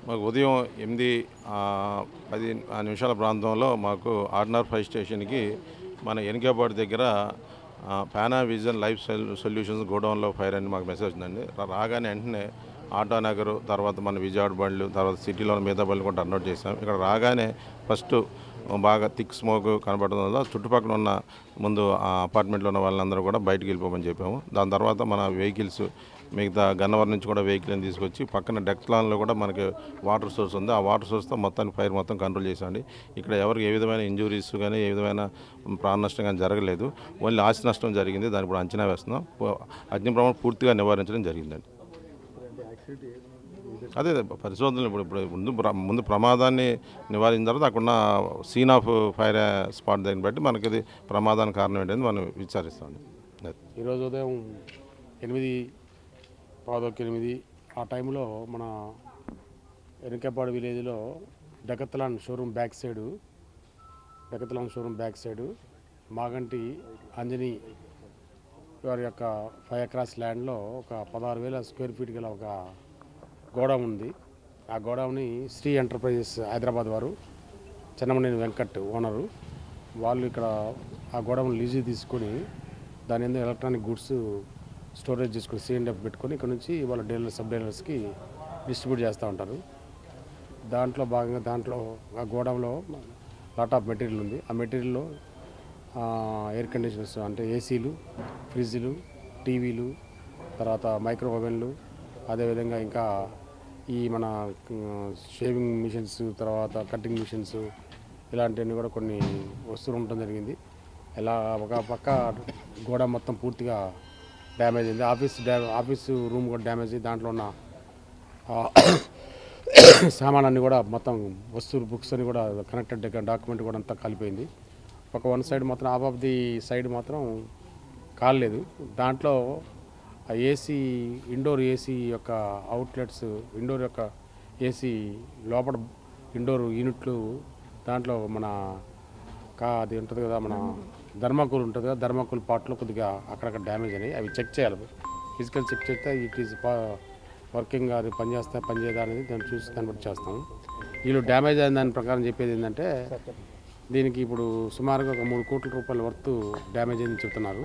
మాకు ఉదయం 8:10 ప్రాంతంలో మాకు ఆర్డినర్ ఫైర్ స్టేషన్కి మన ఎన్కేపాడు దగ్గర పానావిజన్ లైఫ్ సొల్యూషన్స్ గోడౌన్లో ఫైర్ అని మాకు మెసేజ్ వచ్చిందండి. రాగానే వెంటనే ఆటో నగరు, తర్వాత మన విజయవాడ బళ్ళు, తర్వాత సిటీలో మిగతా బళ్ళు కూడా టర్న్అవుట్ చేసాం. ఇక్కడ రాగానే ఫస్ట్ బాగా థిక్ స్మోక్ కనబడడం వల్ల చుట్టుపక్కల ఉన్న ముందు ఆ అపార్ట్మెంట్లో ఉన్న వాళ్ళందరూ కూడా బయటకు వెళ్ళిపోమని చెప్పాము. దాని తర్వాత మన వెహికల్స్ మిగతా గన్నవరం నుంచి కూడా వెహికల్ని తీసుకొచ్చి పక్కన డెక్లాన్లో కూడా మనకి వాటర్ సోర్స్ ఉంది. ఆ వాటర్ సోర్స్తో మొత్తానికి ఫైర్ మొత్తం కంట్రోల్ చేసామండి. ఇక్కడ ఎవరికి ఏ విధమైన ఇంజురీస్ కానీ ఏ విధమైన ప్రాణ నష్టం కానీ జరగలేదు. ఓన్లీ ఆస్తి నష్టం జరిగింది. దాన్ని ఇప్పుడు అంచనా వేస్తున్నాం. అగ్ని ప్రమాదం పూర్తిగా నివారించడం జరిగిందండి. అదే పరిశోధనలు ముందు ప్రమాదాన్ని నివారించిన తర్వాత అక్కడ సీన్ ఆఫ్ ఫైర్ స్పాట్ దాన్ని బట్టి మనకి ఇది ప్రమాదానికి కారణం ఏంటని మనం విచారిస్తామండి. ఈరోజు ఉదయం 8:15 ఆ టైంలో మన ఎన్కేపాడు విలేజ్లో Decathlon showroom back side Maganti Anjani వారి యొక్క 5 ఎకరాస్ ల్యాండ్లో ఒక 16,000 స్క్వేర్ ఫీట్ గల ఒక గోడౌన్ ఉంది. ఆ గోడౌన్ని శ్రీ ఎంటర్ప్రైజెస్ హైదరాబాద్ వారు చెన్నమనేని వెంకట్ ఓనరు వాళ్ళు ఇక్కడ ఆ గోడౌన్ లీజు తీసుకొని దాని మీద ఎలక్ట్రానిక్ గూడ్స్ స్టోరేజ్ చేసుకొని C&F పెట్టుకొని ఇక్కడ నుంచి వాళ్ళ సబ్ డీలర్స్కి డిస్ట్రిబ్యూట్ చేస్తూ ఉంటారు. దాంట్లో భాగంగా ఆ గోడౌన్లో లాట్ ఆఫ్ మెటీరియల్ ఉంది. ఆ మెటీరియల్లో ఎయిర్ కండిషనర్స్ అంటే ఏసీలు, ఫ్రిడ్జ్లు, టీవీలు, తర్వాత మైక్రో ఓవెన్లు, అదేవిధంగా ఇంకా ఈ మన షేవింగ్ మిషన్స్, తర్వాత కటింగ్ మిషన్స్, ఇలాంటివన్నీ కూడా కొన్ని వస్తువులు ఉండటం జరిగింది. ఇలా ఒక పక్క గోడ మొత్తం పూర్తిగా డ్యామేజ్ అయింది. ఆఫీసు రూమ్ కూడా డ్యామేజ్ అయ్యి దాంట్లో ఉన్న సామానాన్ని కూడా మొత్తం వస్తువులు, బుక్స్ అని కూడా కనెక్టెడ్ డాక్యుమెంట్ కూడా అంతా కాలిపోయింది. ఒక వన్ సైడ్ మాత్రం ఆఫ్ ది సైడ్ మాత్రం కాలేదు. దాంట్లో ఏసీ, ఇండోర్ ఏసీ యొక్క అవుట్లెట్స్, ఇండోర్ యొక్క ఏసీ లోపల ఇండోర్ యూనిట్లు, దాంట్లో మన అది ఉంటుంది కదా, మన థర్మాకోల్ ఉంటుంది కదా, థర్మాకోల్ పార్ట్లో కొద్దిగా అక్కడక్కడ డ్యామేజ్ అయినాయి. అవి చెక్ చేయాలి. ఫిజికల్ చెక్ చేస్తే ఇట్ ఈస్ వర్కింగ్, అది పనిచేయదా అనేది దాన్ని చూసి దాన్ని బట్టి చేస్తాము. వీళ్ళు డ్యామేజ్ అయిన దాని ప్రకారం చెప్పేది ఏంటంటే దీనికి ఇప్పుడు సుమారుగా ఒక 3 కోట్ల రూపాయల వర్త్ డ్యామేజ్ అయిందని చెప్తున్నారు.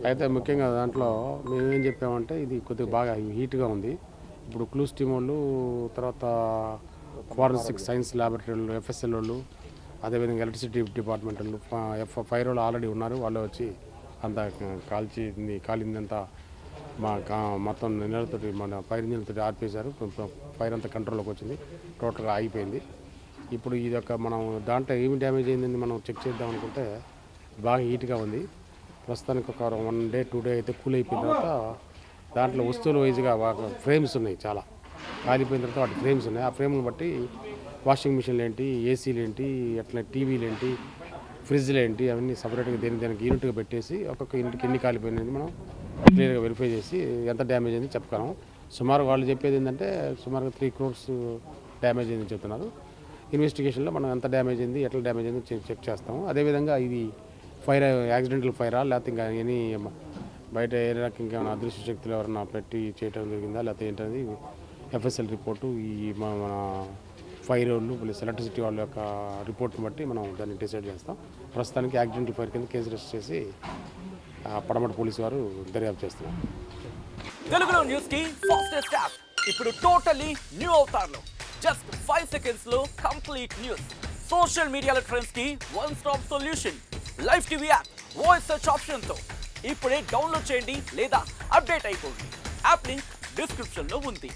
అయితే ముఖ్యంగా దాంట్లో మేమేం చెప్పామంటే ఇది కొద్దిగా బాగా హీట్గా ఉంది. ఇప్పుడు క్లూస్ టీమ్ వాళ్ళు, తర్వాత ఫారెన్సిక్ సైన్స్ ల్యాబొరేటరీ వాళ్ళు, FSL వాళ్ళు, అదేవిధంగా ఎలక్ట్రిసిటీ డిపార్ట్మెంట్ వాళ్ళు, ఫైర్ వాళ్ళు ఆల్రెడీ ఉన్నారు. వాళ్ళు వచ్చి అంతా కాలిందంతా మొత్తం నెలలతోటి మన ఫైర్ ఇంజిన్లతో ఆర్పేశారు. ఫైర్ అంతా కంట్రోల్లోకి వచ్చింది, టోటల్గా ఆగిపోయింది. ఇప్పుడు ఇది ఒక మనం దాంట్లో ఏమి డ్యామేజ్ అయిందని మనం చెక్ చేద్దాం అనుకుంటే బాగా హీట్గా ఉంది. ప్రస్తుతానికి ఒక 1 డే 2 డే అయితే కూల్ అయిపోయిన తర్వాత దాంట్లో వస్తువులు వైజ్గా ఫ్రేమ్స్ ఉన్నాయి, చాలా కాలిపోయిన తర్వాత వాటి ఫ్రేమ్స్ ఉన్నాయి. ఆ ఫ్రేమ్ని బట్టి వాషింగ్ మిషన్లు ఏంటి, ఏసీలు ఏంటి, అట్లా టీవీలు ఏంటి, ఫ్రిడ్జ్లు ఏంటి, అవన్నీ సపరేట్గా దానికి యూనిట్గా పెట్టేసి ఒక్కొక్క యూనిట్కి ఎన్ని కాలిపోయినాయి మనం క్లియర్గా వెరిఫై చేసి ఎంత డ్యామేజ్ అయింది చెప్పుకోను. సుమారు వాళ్ళు చెప్పేది ఏంటంటే సుమారుగా 3 crores డ్యామేజ్ అయిందని చెప్తున్నారు. ఇన్వెస్టిగేషన్లో మనం ఎంత డ్యామేజ్ అయింది, ఎట్లా డ్యామేజ్ అయింది చెక్ చేస్తాము. అదేవిధంగా ఇది ఫైర్ యాక్సిడెంటల్ ఫైరా, లేకపోతే ఇంకా ఎనీ బయట ఏ రకంగా ఏమైనా అదృశ్య శక్తులు ఎవరైనా పెట్టి చేయడం జరిగిందా, లేకపోతే ఏంటనేది FSL రిపోర్టు, ఈ మన ఫైర్ వాళ్ళు ప్లస్ ఎలక్ట్రిసిటీ వాళ్ళ యొక్క రిపోర్ట్ని బట్టి మనం దాన్ని డిసైడ్ చేస్తాం. ప్రస్తుతానికి యాక్సిడెంటల్ ఫైర్ కింద కేసు రిజిస్టర్ చేసి పడమట పోలీసు వారు దర్యాప్తు చేస్తున్నారు. తెలుగులో న్యూస్ కి ఫాస్టెస్ట్ యాప్ ఇప్పుడు టోటలీ న్యూ అవతార్లో జస్ట్ 5 seconds లో కంప్లీట్ న్యూస్. సోషల్ మీడియాలో ట్రెండ్స్ కి one stop solution. Live TV app voice search option తో ఇప్పుడే డౌన్లోడ్ చేయండి లేదా అప్డేట్ అయిపోండి. యాప్ లింక్ డిస్క్రిప్షన్ లో ఉంది.